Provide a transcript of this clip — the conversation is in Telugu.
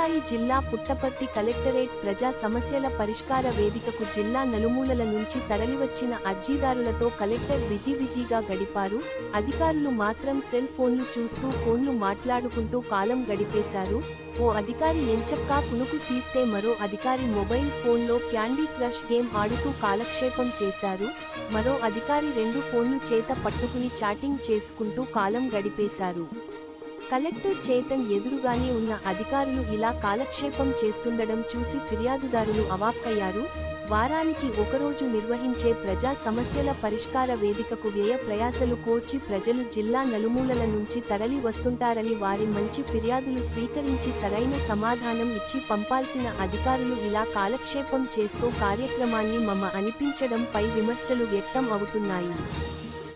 సత్యసాయి జిల్లా పుట్టపర్తి కలెక్టరేట్ ప్రజా సమస్యల పరిష్కార వేదికకు జిల్లా నలుమూలల నుంచి తరలివచ్చిన అర్జీదారులతో కలెక్టర్ బిజీగా గడిపారు. అధికారులు మాత్రం సెల్ ఫోన్లు చూస్తూ ఫోన్లు మాట్లాడుకుంటూ కాలం గడిపేశారు. ఓ అధికారి ఎంచక్కా కునుకు తీస్తే మరో అధికారి మొబైల్ ఫోన్లో క్యాండీ క్రష్ గేమ్ ఆడుతూ కాలక్షేపం చేశారు. మరో అధికారి 2 ఫోన్లు చేత పట్టుకుని చాటింగ్ చేసుకుంటూ కాలం గడిపేశారు. కలెక్టర్ చేతన్ ఎదురుగానే ఉన్న అధికారులు ఇలా కాలక్షేపం చేస్తుండడం చూసి ఫిర్యాదుదారులు అవాక్కయ్యారు. వారానికి ఒకరోజు నిర్వహించే ప్రజా సమస్యల పరిష్కార వేదికకు వ్యయ ప్రయాసలు కోర్చి ప్రజలు జిల్లా నలుమూలల నుంచి తరలి వస్తుంటారని, వారి మంచి ఫిర్యాదులు స్వీకరించి సరైన సమాధానం ఇచ్చి పంపాల్సిన అధికారులు ఇలా కాలక్షేపం చేస్తూ కార్యక్రమాన్ని అనిపించడంపై విమర్శలు వ్యక్తం అవుతున్నాయి.